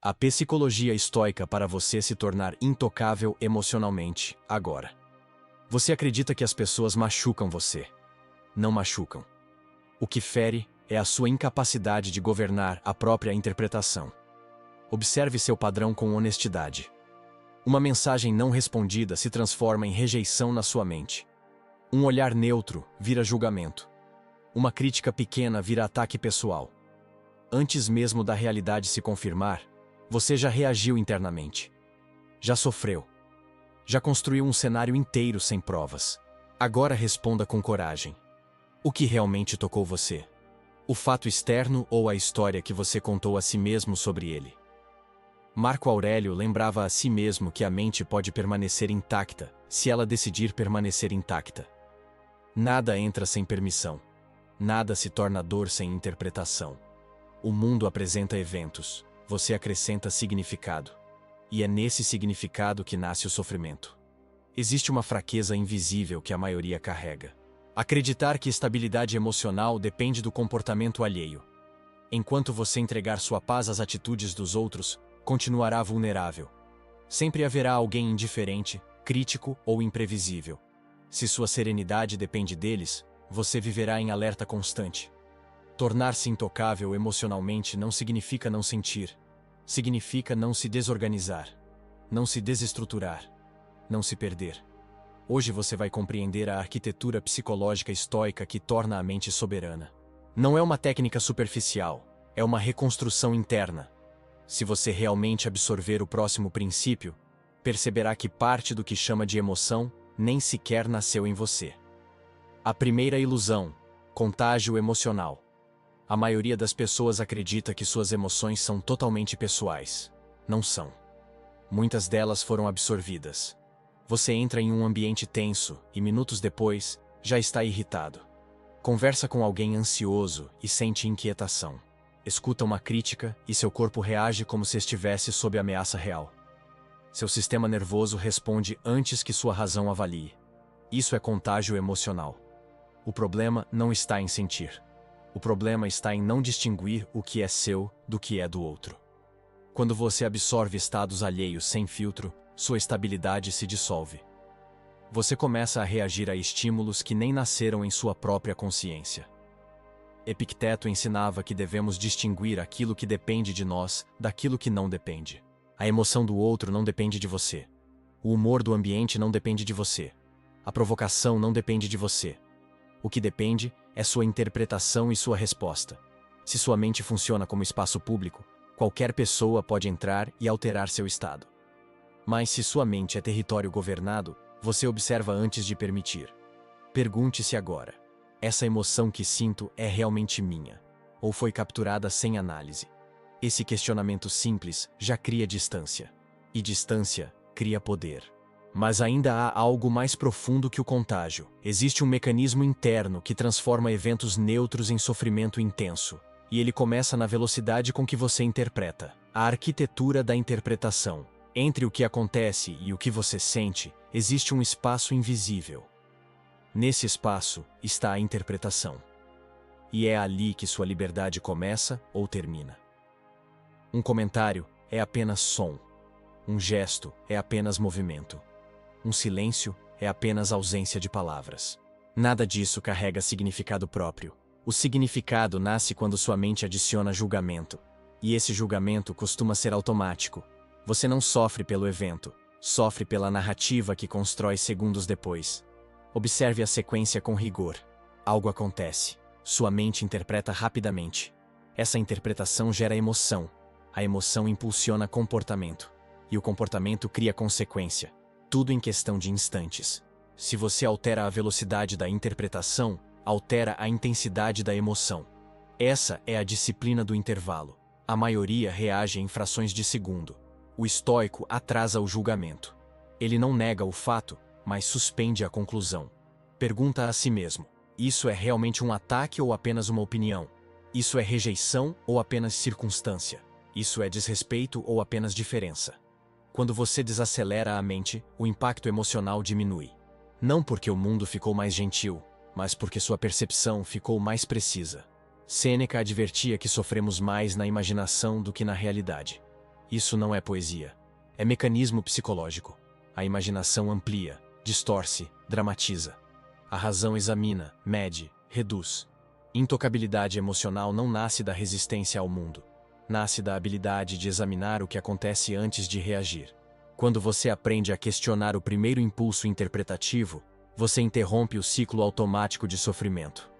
A psicologia estoica para você se tornar intocável emocionalmente, agora. Você acredita que as pessoas machucam você? Não machucam. O que fere é a sua incapacidade de governar a própria interpretação. Observe seu padrão com honestidade. Uma mensagem não respondida se transforma em rejeição na sua mente. Um olhar neutro vira julgamento. Uma crítica pequena vira ataque pessoal. Antes mesmo da realidade se confirmar, você já reagiu internamente. Já sofreu. Já construiu um cenário inteiro sem provas. Agora responda com coragem. O que realmente tocou você? O fato externo ou a história que você contou a si mesmo sobre ele? Marco Aurélio lembrava a si mesmo que a mente pode permanecer intacta, se ela decidir permanecer intacta. Nada entra sem permissão. Nada se torna dor sem interpretação. O mundo apresenta eventos, você acrescenta significado. E é nesse significado que nasce o sofrimento. Existe uma fraqueza invisível que a maioria carrega. Acreditar que estabilidade emocional depende do comportamento alheio. Enquanto você entregar sua paz às atitudes dos outros, continuará vulnerável. Sempre haverá alguém indiferente, crítico ou imprevisível. Se sua serenidade depende deles, você viverá em alerta constante. Tornar-se intocável emocionalmente não significa não sentir. Significa não se desorganizar, não se desestruturar, não se perder. Hoje você vai compreender a arquitetura psicológica estoica que torna a mente soberana. Não é uma técnica superficial, é uma reconstrução interna. Se você realmente absorver o próximo princípio, perceberá que parte do que chama de emoção nem sequer nasceu em você. A primeira ilusão: contágio emocional. A maioria das pessoas acredita que suas emoções são totalmente pessoais. Não são. Muitas delas foram absorvidas. Você entra em um ambiente tenso e minutos depois, já está irritado. Conversa com alguém ansioso e sente inquietação. Escuta uma crítica e seu corpo reage como se estivesse sob ameaça real. Seu sistema nervoso responde antes que sua razão avalie. Isso é contágio emocional. O problema não está em sentir. O problema está em não distinguir o que é seu do que é do outro. Quando você absorve estados alheios sem filtro, sua estabilidade se dissolve. Você começa a reagir a estímulos que nem nasceram em sua própria consciência. Epicteto ensinava que devemos distinguir aquilo que depende de nós daquilo que não depende. A emoção do outro não depende de você. O humor do ambiente não depende de você. A provocação não depende de você. O que depende é sua interpretação e sua resposta. Se sua mente funciona como espaço público, qualquer pessoa pode entrar e alterar seu estado. Mas se sua mente é território governado, você observa antes de permitir. Pergunte-se agora: essa emoção que sinto é realmente minha? Ou foi capturada sem análise? Esse questionamento simples já cria distância. E distância cria poder. Mas ainda há algo mais profundo que o contágio. Existe um mecanismo interno que transforma eventos neutros em sofrimento intenso. E ele começa na velocidade com que você interpreta. A arquitetura da interpretação. Entre o que acontece e o que você sente, existe um espaço invisível. Nesse espaço está a interpretação. E é ali que sua liberdade começa ou termina. Um comentário é apenas som. Um gesto é apenas movimento. Um silêncio é apenas ausência de palavras. Nada disso carrega significado próprio. O significado nasce quando sua mente adiciona julgamento. E esse julgamento costuma ser automático. Você não sofre pelo evento, sofre pela narrativa que constrói segundos depois. Observe a sequência com rigor. Algo acontece. Sua mente interpreta rapidamente. Essa interpretação gera emoção. A emoção impulsiona comportamento. E o comportamento cria consequência. Tudo em questão de instantes. Se você altera a velocidade da interpretação, altera a intensidade da emoção. Essa é a disciplina do intervalo. A maioria reage em frações de segundo. O estoico atrasa o julgamento. Ele não nega o fato, mas suspende a conclusão. Pergunta a si mesmo: isso é realmente um ataque ou apenas uma opinião? Isso é rejeição ou apenas circunstância? Isso é desrespeito ou apenas diferença? Quando você desacelera a mente, o impacto emocional diminui. Não porque o mundo ficou mais gentil, mas porque sua percepção ficou mais precisa. Sêneca advertia que sofremos mais na imaginação do que na realidade. Isso não é poesia. É mecanismo psicológico. A imaginação amplia, distorce, dramatiza. A razão examina, mede, reduz. Intocabilidade emocional não nasce da resistência ao mundo. Nasce da habilidade de examinar o que acontece antes de reagir. Quando você aprende a questionar o primeiro impulso interpretativo, você interrompe o ciclo automático de sofrimento.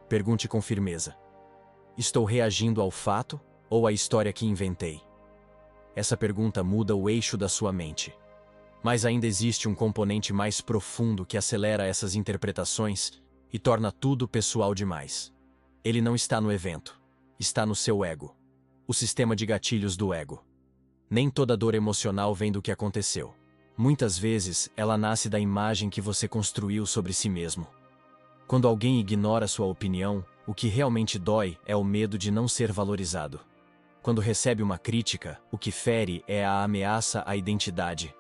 Pergunte com firmeza: estou reagindo ao fato ou à história que inventei? Essa pergunta muda o eixo da sua mente. Mas ainda existe um componente mais profundo que acelera essas interpretações e torna tudo pessoal demais. Ele não está no evento, está no seu ego. O sistema de gatilhos do ego. Nem toda dor emocional vem do que aconteceu. Muitas vezes, ela nasce da imagem que você construiu sobre si mesmo. Quando alguém ignora sua opinião, o que realmente dói é o medo de não ser valorizado. Quando recebe uma crítica, o que fere é a ameaça à identidade.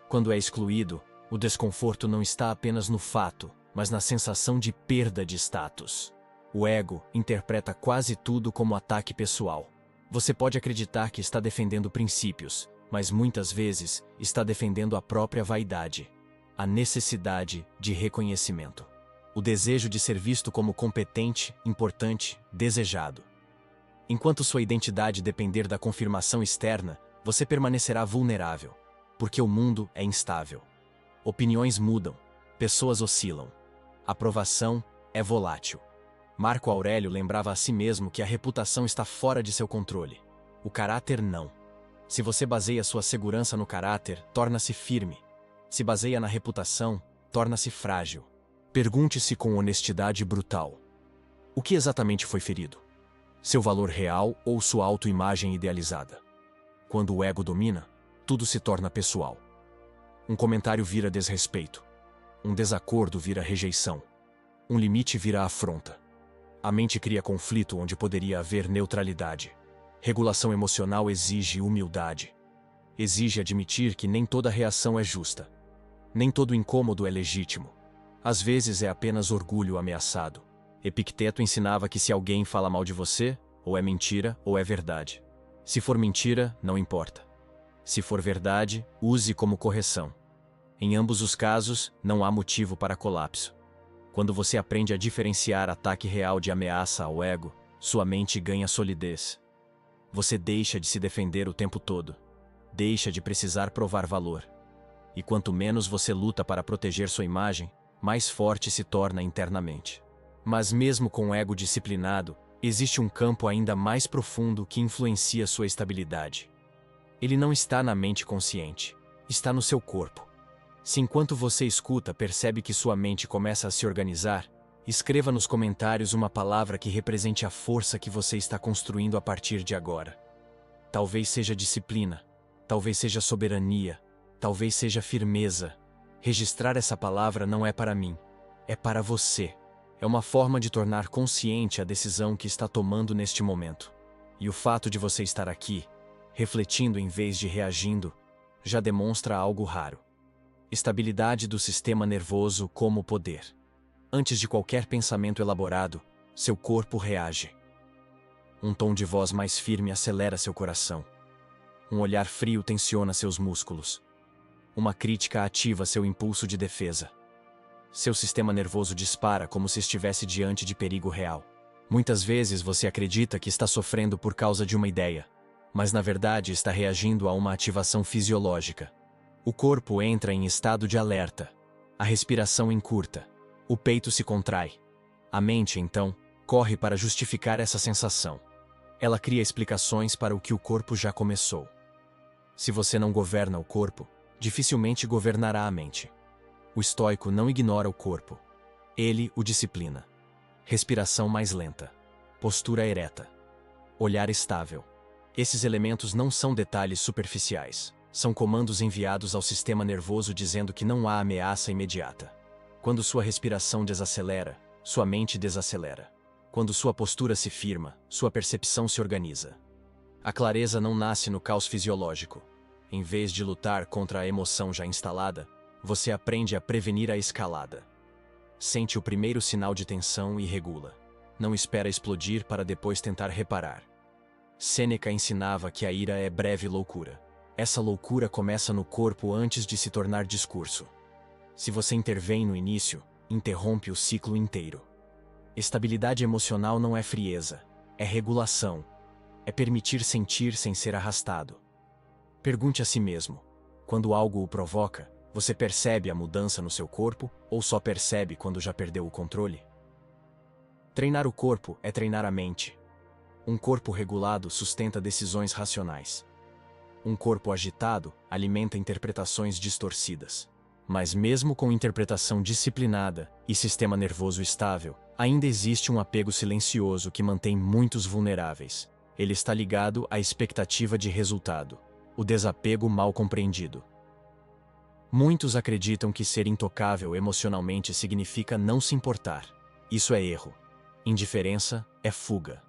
Quando é excluído, o desconforto não está apenas no fato, mas na sensação de perda de status. O ego interpreta quase tudo como ataque pessoal. Você pode acreditar que está defendendo princípios, mas muitas vezes está defendendo a própria vaidade, a necessidade de reconhecimento, o desejo de ser visto como competente, importante, desejado. Enquanto sua identidade depender da confirmação externa, você permanecerá vulnerável, porque o mundo é instável. Opiniões mudam, pessoas oscilam. Aprovação é volátil. Marco Aurélio lembrava a si mesmo que a reputação está fora de seu controle. O caráter não. Se você baseia sua segurança no caráter, torna-se firme. Se baseia na reputação, torna-se frágil. Pergunte-se com honestidade brutal: o que exatamente foi ferido? Seu valor real ou sua autoimagem idealizada? Quando o ego domina, tudo se torna pessoal. Um comentário vira desrespeito. Um desacordo vira rejeição. Um limite vira afronta. A mente cria conflito onde poderia haver neutralidade. Regulação emocional exige humildade. Exige admitir que nem toda reação é justa. Nem todo incômodo é legítimo. Às vezes é apenas orgulho ameaçado. Epicteto ensinava que se alguém fala mal de você, ou é mentira ou é verdade. Se for mentira, não importa. Se for verdade, use como correção. Em ambos os casos, não há motivo para colapso. Quando você aprende a diferenciar ataque real de ameaça ao ego, sua mente ganha solidez. Você deixa de se defender o tempo todo. Deixa de precisar provar valor. E quanto menos você luta para proteger sua imagem, mais forte se torna internamente. Mas mesmo com o ego disciplinado, existe um campo ainda mais profundo que influencia sua estabilidade. Ele não está na mente consciente, está no seu corpo. Se enquanto você escuta percebe que sua mente começa a se organizar, escreva nos comentários uma palavra que represente a força que você está construindo a partir de agora. Talvez seja disciplina, talvez seja soberania, talvez seja firmeza. Registrar essa palavra não é para mim, é para você. É uma forma de tornar consciente a decisão que está tomando neste momento. E o fato de você estar aqui, refletindo em vez de reagindo, já demonstra algo raro. Estabilidade do sistema nervoso como poder. Antes de qualquer pensamento elaborado, seu corpo reage. Um tom de voz mais firme acelera seu coração. Um olhar frio tensiona seus músculos. Uma crítica ativa seu impulso de defesa. Seu sistema nervoso dispara como se estivesse diante de perigo real. Muitas vezes você acredita que está sofrendo por causa de uma ideia, mas na verdade está reagindo a uma ativação fisiológica. O corpo entra em estado de alerta. A respiração encurta. O peito se contrai. A mente, então, corre para justificar essa sensação. Ela cria explicações para o que o corpo já começou. Se você não governa o corpo, dificilmente governará a mente. O estoico não ignora o corpo. Ele o disciplina. Respiração mais lenta. Postura ereta. Olhar estável. Esses elementos não são detalhes superficiais. São comandos enviados ao sistema nervoso dizendo que não há ameaça imediata. Quando sua respiração desacelera, sua mente desacelera. Quando sua postura se firma, sua percepção se organiza. A clareza não nasce no caos fisiológico. Em vez de lutar contra a emoção já instalada, você aprende a prevenir a escalada. Sente o primeiro sinal de tensão e regula. Não espera explodir para depois tentar reparar. Sêneca ensinava que a ira é breve loucura. Essa loucura começa no corpo antes de se tornar discurso. Se você intervém no início, interrompe o ciclo inteiro. Estabilidade emocional não é frieza, é regulação. É permitir sentir sem ser arrastado. Pergunte a si mesmo: quando algo o provoca, você percebe a mudança no seu corpo ou só percebe quando já perdeu o controle? Treinar o corpo é treinar a mente. Um corpo regulado sustenta decisões racionais. Um corpo agitado alimenta interpretações distorcidas. Mas mesmo com interpretação disciplinada e sistema nervoso estável, ainda existe um apego silencioso que mantém muitos vulneráveis. Ele está ligado à expectativa de resultado, o desapego mal compreendido. Muitos acreditam que ser intocável emocionalmente significa não se importar. Isso é erro. Indiferença é fuga.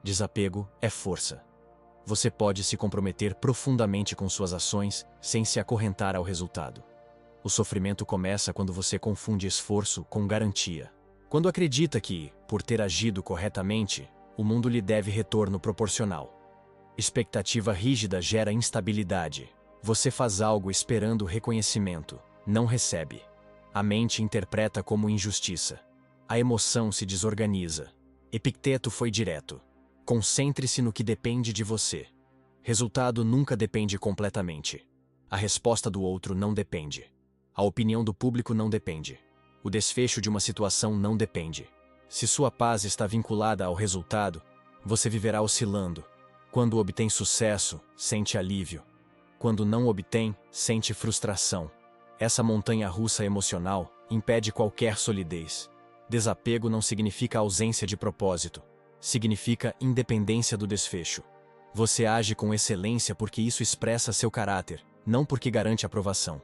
Desapego é força. Você pode se comprometer profundamente com suas ações sem se acorrentar ao resultado. O sofrimento começa quando você confunde esforço com garantia. Quando acredita que, por ter agido corretamente, o mundo lhe deve retorno proporcional. Expectativa rígida gera instabilidade. Você faz algo esperando reconhecimento, não recebe. A mente interpreta como injustiça. A emoção se desorganiza. Epicteto foi direto. Concentre-se no que depende de você. Resultado nunca depende completamente. A resposta do outro não depende. A opinião do público não depende. O desfecho de uma situação não depende. Se sua paz está vinculada ao resultado, você viverá oscilando. Quando obtém sucesso, sente alívio. Quando não obtém, sente frustração. Essa montanha-russa emocional impede qualquer solidez. Desapego não significa ausência de propósito. Significa independência do desfecho. Você age com excelência porque isso expressa seu caráter, não porque garante aprovação.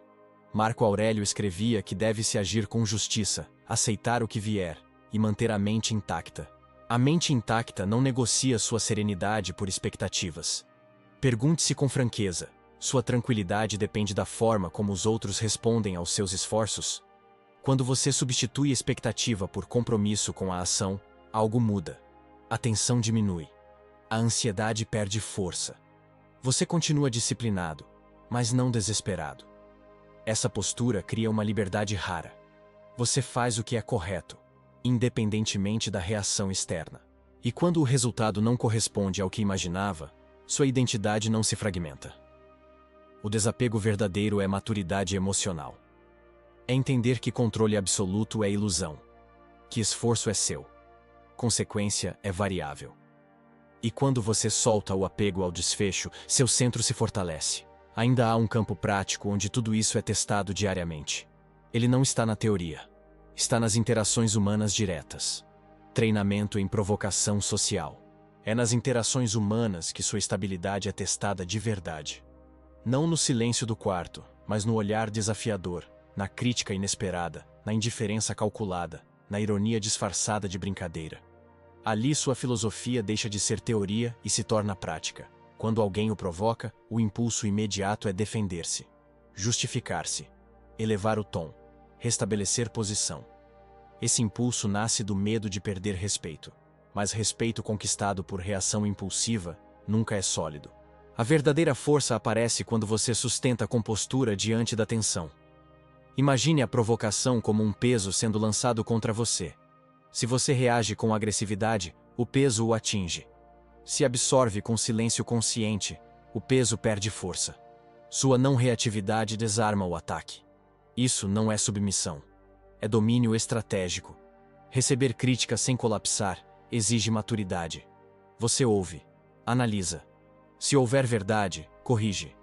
Marco Aurélio escrevia que deve-se agir com justiça, aceitar o que vier e manter a mente intacta. A mente intacta não negocia sua serenidade por expectativas. Pergunte-se com franqueza: sua tranquilidade depende da forma como os outros respondem aos seus esforços? Quando você substitui expectativa por compromisso com a ação, algo muda. A tensão diminui. A ansiedade perde força. Você continua disciplinado, mas não desesperado. Essa postura cria uma liberdade rara. Você faz o que é correto, independentemente da reação externa. E quando o resultado não corresponde ao que imaginava, sua identidade não se fragmenta. O desapego verdadeiro é maturidade emocional. É entender que controle absoluto é ilusão, que esforço é seu, consequência é variável. E quando você solta o apego ao desfecho, seu centro se fortalece. Ainda há um campo prático onde tudo isso é testado diariamente. Ele não está na teoria. Está nas interações humanas diretas. Treinamento em provocação social. É nas interações humanas que sua estabilidade é testada de verdade. Não no silêncio do quarto, mas no olhar desafiador, na crítica inesperada, na indiferença calculada, na ironia disfarçada de brincadeira. Ali sua filosofia deixa de ser teoria e se torna prática. Quando alguém o provoca, o impulso imediato é defender-se, justificar-se, elevar o tom, restabelecer posição. Esse impulso nasce do medo de perder respeito, mas respeito conquistado por reação impulsiva nunca é sólido. A verdadeira força aparece quando você sustenta a compostura diante da tensão. Imagine a provocação como um peso sendo lançado contra você. Se você reage com agressividade, o peso o atinge. Se absorve com silêncio consciente, o peso perde força. Sua não reatividade desarma o ataque. Isso não é submissão. É domínio estratégico. Receber crítica sem colapsar exige maturidade. Você ouve, analisa. Se houver verdade, corrige.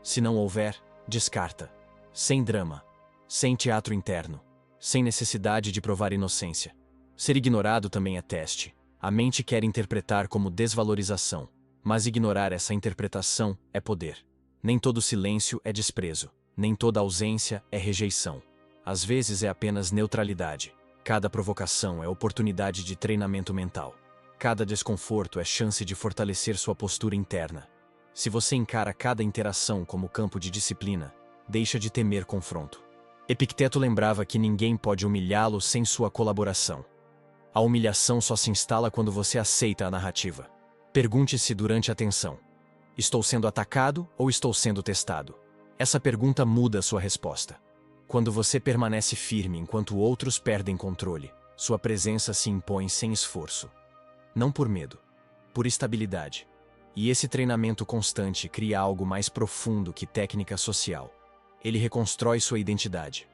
Se não houver, descarta. Sem drama. Sem teatro interno. Sem necessidade de provar inocência. Ser ignorado também é teste. A mente quer interpretar como desvalorização, mas ignorar essa interpretação é poder. Nem todo silêncio é desprezo, nem toda ausência é rejeição. Às vezes é apenas neutralidade. Cada provocação é oportunidade de treinamento mental. Cada desconforto é chance de fortalecer sua postura interna. Se você encara cada interação como campo de disciplina, deixa de temer confronto. Epicteto lembrava que ninguém pode humilhá-lo sem sua colaboração. A humilhação só se instala quando você aceita a narrativa. Pergunte-se durante a tensão: estou sendo atacado ou estou sendo testado? Essa pergunta muda sua resposta. Quando você permanece firme enquanto outros perdem controle, sua presença se impõe sem esforço. Não por medo, por estabilidade. E esse treinamento constante cria algo mais profundo que técnica social. Ele reconstrói sua identidade.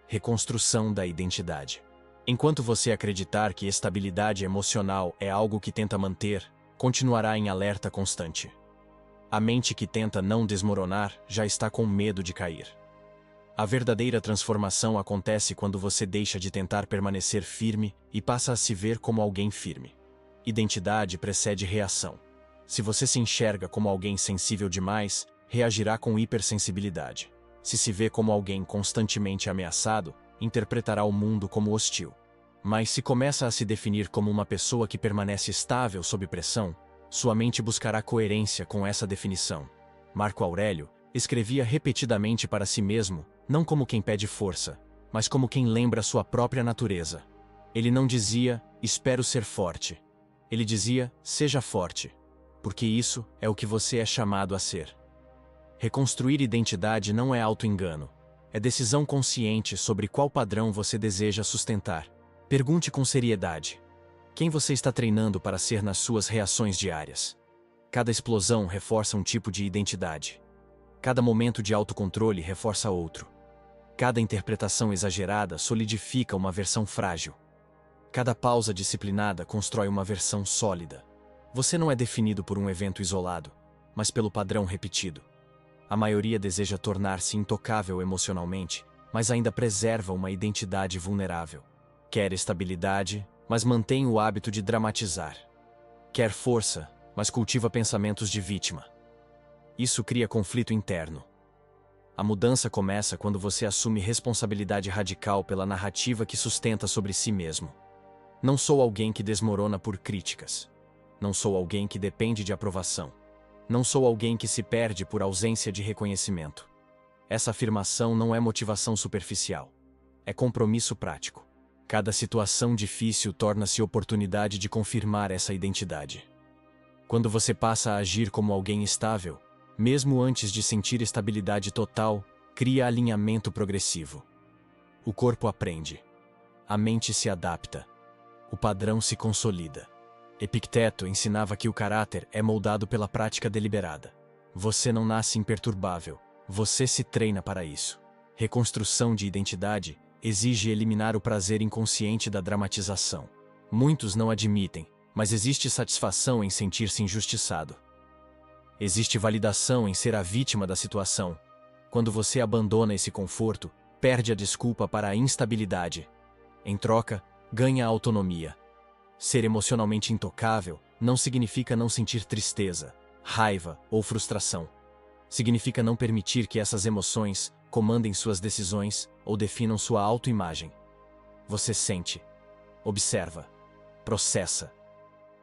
Reconstrução da identidade. Enquanto você acreditar que estabilidade emocional é algo que tenta manter, continuará em alerta constante. A mente que tenta não desmoronar já está com medo de cair. A verdadeira transformação acontece quando você deixa de tentar permanecer firme e passa a se ver como alguém firme. Identidade precede reação. Se você se enxerga como alguém sensível demais, reagirá com hipersensibilidade. Se vê como alguém constantemente ameaçado, interpretará o mundo como hostil. Mas se começa a se definir como uma pessoa que permanece estável sob pressão, sua mente buscará coerência com essa definição. Marco Aurélio escrevia repetidamente para si mesmo, não como quem pede força, mas como quem lembra sua própria natureza. Ele não dizia, espero ser forte. Ele dizia, seja forte, porque isso é o que você é chamado a ser. Reconstruir identidade não é auto-engano, é decisão consciente sobre qual padrão você deseja sustentar. Pergunte com seriedade: quem você está treinando para ser nas suas reações diárias? Cada explosão reforça um tipo de identidade. Cada momento de autocontrole reforça outro. Cada interpretação exagerada solidifica uma versão frágil. Cada pausa disciplinada constrói uma versão sólida. Você não é definido por um evento isolado, mas pelo padrão repetido. A maioria deseja tornar-se intocável emocionalmente, mas ainda preserva uma identidade vulnerável. Quer estabilidade, mas mantém o hábito de dramatizar. Quer força, mas cultiva pensamentos de vítima. Isso cria conflito interno. A mudança começa quando você assume responsabilidade radical pela narrativa que sustenta sobre si mesmo. Não sou alguém que desmorona por críticas. Não sou alguém que depende de aprovação. Não sou alguém que se perde por ausência de reconhecimento. Essa afirmação não é motivação superficial. É compromisso prático. Cada situação difícil torna-se oportunidade de confirmar essa identidade. Quando você passa a agir como alguém estável, mesmo antes de sentir estabilidade total, cria alinhamento progressivo. O corpo aprende. A mente se adapta. O padrão se consolida. Epicteto ensinava que o caráter é moldado pela prática deliberada. Você não nasce imperturbável, você se treina para isso. Reconstrução de identidade exige eliminar o prazer inconsciente da dramatização. Muitos não admitem, mas existe satisfação em sentir-se injustiçado. Existe validação em ser a vítima da situação. Quando você abandona esse conforto, perde a desculpa para a instabilidade. Em troca, ganha autonomia. Ser emocionalmente intocável não significa não sentir tristeza, raiva ou frustração. Significa não permitir que essas emoções comandem suas decisões ou definam sua autoimagem. Você sente, observa, processa,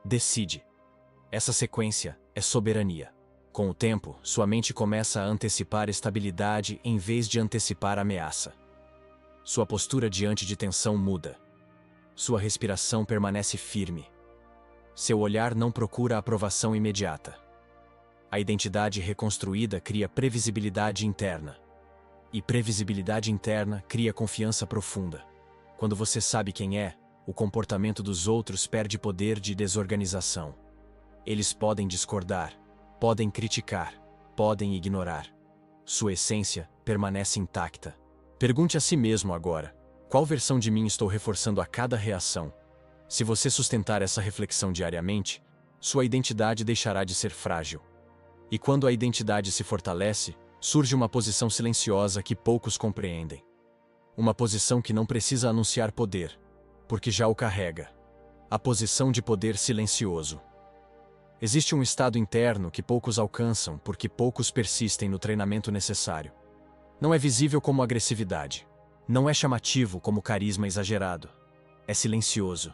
decide. Essa sequência é soberania. Com o tempo, sua mente começa a antecipar estabilidade em vez de antecipar ameaça. Sua postura diante de tensão muda. Sua respiração permanece firme. Seu olhar não procura aprovação imediata. A identidade reconstruída cria previsibilidade interna. E previsibilidade interna cria confiança profunda. Quando você sabe quem é, o comportamento dos outros perde poder de desorganização. Eles podem discordar, podem criticar, podem ignorar. Sua essência permanece intacta. Pergunte a si mesmo agora: qual versão de mim estou reforçando a cada reação? Se você sustentar essa reflexão diariamente, sua identidade deixará de ser frágil. E quando a identidade se fortalece, surge uma posição silenciosa que poucos compreendem. Uma posição que não precisa anunciar poder, porque já o carrega. A posição de poder silencioso. Existe um estado interno que poucos alcançam porque poucos persistem no treinamento necessário. Não é visível como agressividade. Não é chamativo como carisma exagerado. É silencioso.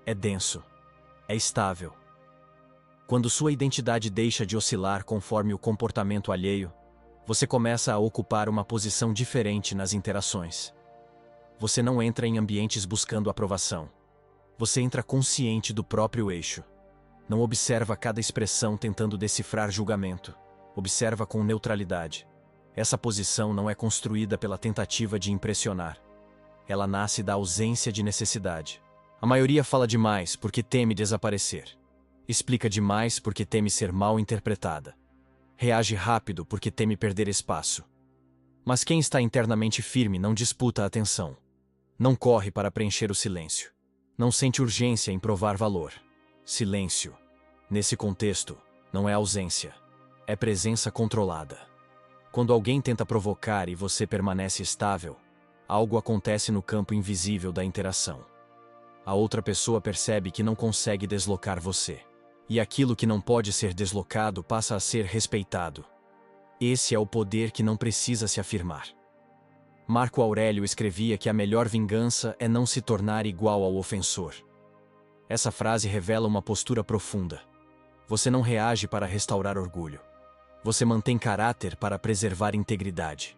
É denso. É estável. Quando sua identidade deixa de oscilar conforme o comportamento alheio, você começa a ocupar uma posição diferente nas interações. Você não entra em ambientes buscando aprovação. Você entra consciente do próprio eixo. Não observa cada expressão tentando decifrar julgamento. Observa com neutralidade. Essa posição não é construída pela tentativa de impressionar. Ela nasce da ausência de necessidade. A maioria fala demais porque teme desaparecer. Explica demais porque teme ser mal interpretada. Reage rápido porque teme perder espaço. Mas quem está internamente firme não disputa a atenção. Não corre para preencher o silêncio. Não sente urgência em provar valor. Silêncio, nesse contexto, não é ausência. É presença controlada. Quando alguém tenta provocar e você permanece estável, algo acontece no campo invisível da interação. A outra pessoa percebe que não consegue deslocar você. E aquilo que não pode ser deslocado passa a ser respeitado. Esse é o poder que não precisa se afirmar. Marco Aurélio escrevia que a melhor vingança é não se tornar igual ao ofensor. Essa frase revela uma postura profunda. Você não reage para restaurar orgulho. Você mantém caráter para preservar integridade.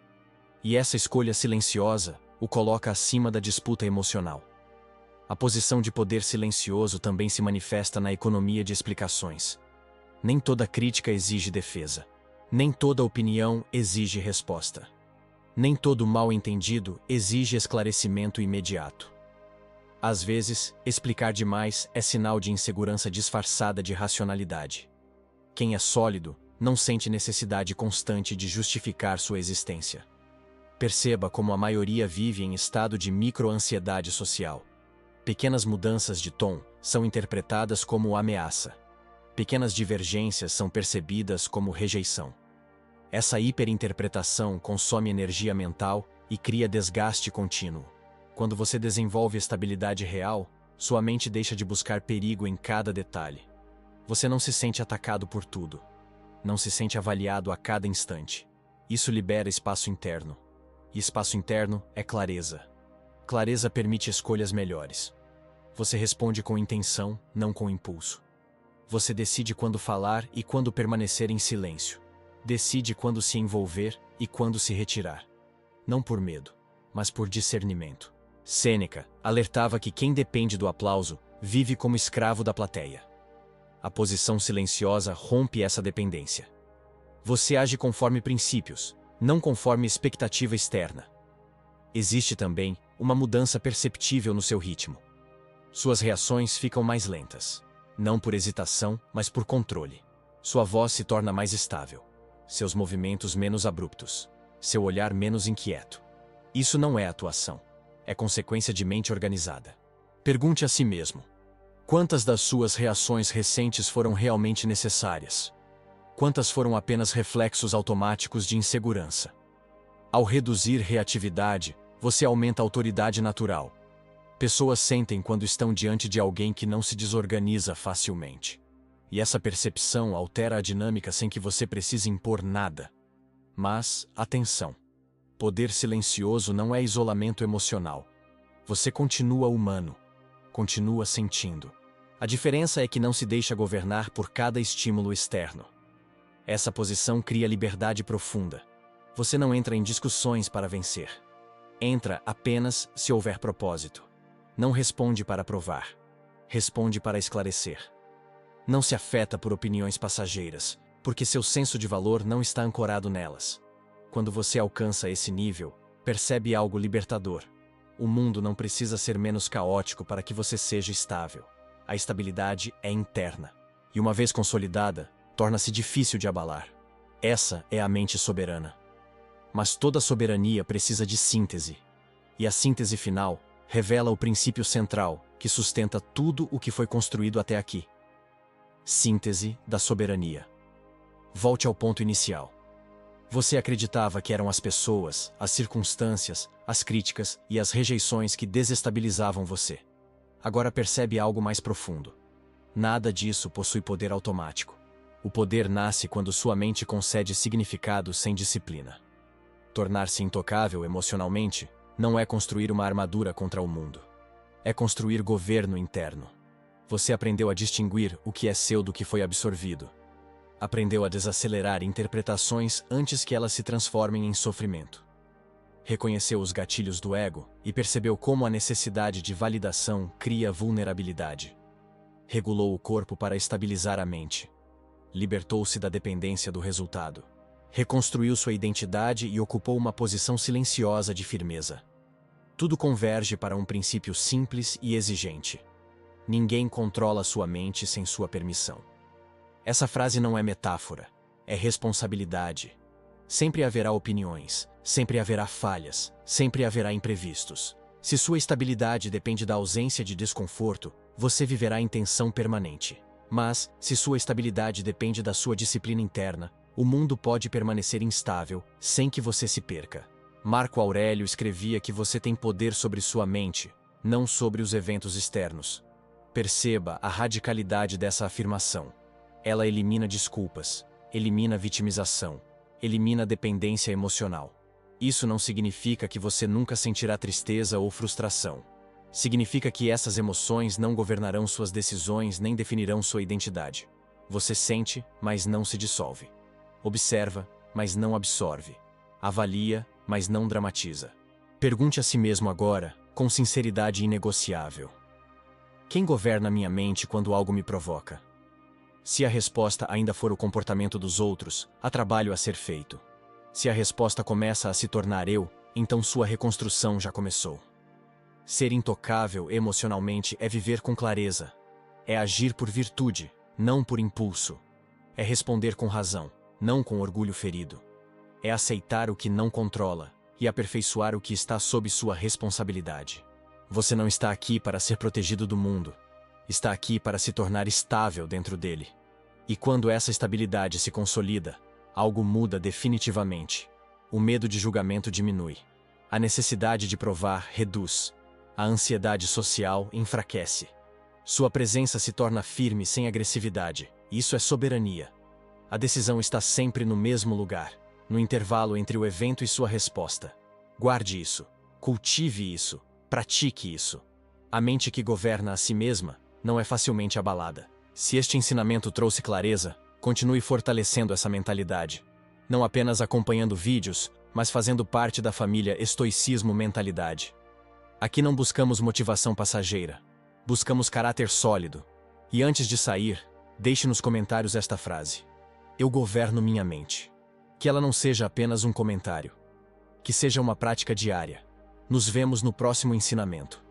E essa escolha silenciosa o coloca acima da disputa emocional. A posição de poder silencioso também se manifesta na economia de explicações. Nem toda crítica exige defesa. Nem toda opinião exige resposta. Nem todo mal-entendido exige esclarecimento imediato. Às vezes, explicar demais é sinal de insegurança disfarçada de racionalidade. Quem é sólido não sente necessidade constante de justificar sua existência. Perceba como a maioria vive em estado de micro-ansiedade social. Pequenas mudanças de tom são interpretadas como ameaça. Pequenas divergências são percebidas como rejeição. Essa hiperinterpretação consome energia mental e cria desgaste contínuo. Quando você desenvolve estabilidade real, sua mente deixa de buscar perigo em cada detalhe. Você não se sente atacado por tudo. Não se sente avaliado a cada instante. Isso libera espaço interno. E espaço interno é clareza. Clareza permite escolhas melhores. Você responde com intenção, não com impulso. Você decide quando falar e quando permanecer em silêncio. Decide quando se envolver e quando se retirar. Não por medo, mas por discernimento. Sêneca alertava que quem depende do aplauso vive como escravo da plateia. A posição silenciosa rompe essa dependência. Você age conforme princípios, não conforme expectativa externa. Existe também uma mudança perceptível no seu ritmo. Suas reações ficam mais lentas, não por hesitação, mas por controle. Sua voz se torna mais estável, seus movimentos menos abruptos, seu olhar menos inquieto. Isso não é atuação. É consequência de mente organizada. Pergunte a si mesmo: quantas das suas reações recentes foram realmente necessárias? Quantas foram apenas reflexos automáticos de insegurança? Ao reduzir reatividade, você aumenta a autoridade natural. Pessoas sentem quando estão diante de alguém que não se desorganiza facilmente. E essa percepção altera a dinâmica sem que você precise impor nada. Mas, atenção! Poder silencioso não é isolamento emocional. Você continua humano, continua sentindo. A diferença é que não se deixa governar por cada estímulo externo. Essa posição cria liberdade profunda. Você não entra em discussões para vencer. Entra apenas se houver propósito. Não responde para provar. Responde para esclarecer. Não se afeta por opiniões passageiras, porque seu senso de valor não está ancorado nelas. Quando você alcança esse nível, percebe algo libertador. O mundo não precisa ser menos caótico para que você seja estável. A estabilidade é interna. E uma vez consolidada, torna-se difícil de abalar. Essa é a mente soberana. Mas toda soberania precisa de síntese. E a síntese final revela o princípio central que sustenta tudo o que foi construído até aqui. Síntese da soberania. Volte ao ponto inicial. Você acreditava que eram as pessoas, as circunstâncias, as críticas e as rejeições que desestabilizavam você. Agora percebe algo mais profundo. Nada disso possui poder automático. O poder nasce quando sua mente concede significado sem disciplina. Tornar-se intocável emocionalmente não é construir uma armadura contra o mundo. É construir governo interno. Você aprendeu a distinguir o que é seu do que foi absorvido. Aprendeu a desacelerar interpretações antes que elas se transformem em sofrimento. Reconheceu os gatilhos do ego e percebeu como a necessidade de validação cria vulnerabilidade. regulou o corpo para estabilizar a mente. Libertou-se da dependência do resultado. Reconstruiu sua identidade e ocupou uma posição silenciosa de firmeza. Tudo converge para um princípio simples e exigente. Ninguém controla sua mente sem sua permissão. Essa frase não é metáfora, é responsabilidade. Sempre haverá opiniões, sempre haverá falhas, sempre haverá imprevistos. Se sua estabilidade depende da ausência de desconforto, você viverá em tensão permanente. Mas, se sua estabilidade depende da sua disciplina interna, o mundo pode permanecer instável, sem que você se perca. Marco Aurélio escrevia que você tem poder sobre sua mente, não sobre os eventos externos. Perceba a radicalidade dessa afirmação. Ela elimina desculpas, elimina vitimização, elimina dependência emocional. Isso não significa que você nunca sentirá tristeza ou frustração. Significa que essas emoções não governarão suas decisões nem definirão sua identidade. Você sente, mas não se dissolve. Observa, mas não absorve. Avalia, mas não dramatiza. Pergunte a si mesmo agora, com sinceridade inegociável: quem governa minha mente quando algo me provoca? Se a resposta ainda for o comportamento dos outros, há trabalho a ser feito. Se a resposta começa a se tornar eu, então sua reconstrução já começou. Ser intocável emocionalmente é viver com clareza. É agir por virtude, não por impulso. É responder com razão, não com orgulho ferido. É aceitar o que não controla e aperfeiçoar o que está sob sua responsabilidade. Você não está aqui para ser protegido do mundo. Está aqui para se tornar estável dentro dele. E quando essa estabilidade se consolida, algo muda definitivamente. O medo de julgamento diminui. A necessidade de provar reduz. A ansiedade social enfraquece. Sua presença se torna firme sem agressividade. Isso é soberania. A decisão está sempre no mesmo lugar, no intervalo entre o evento e sua resposta. Guarde isso. Cultive isso. Pratique isso. A mente que governa a si mesma não é facilmente abalada. Se este ensinamento trouxe clareza, continue fortalecendo essa mentalidade. Não apenas acompanhando vídeos, mas fazendo parte da família Estoicismo Mentalidade. Aqui não buscamos motivação passageira. Buscamos caráter sólido. E antes de sair, deixe nos comentários esta frase: eu governo minha mente. Que ela não seja apenas um comentário. Que seja uma prática diária. Nos vemos no próximo ensinamento.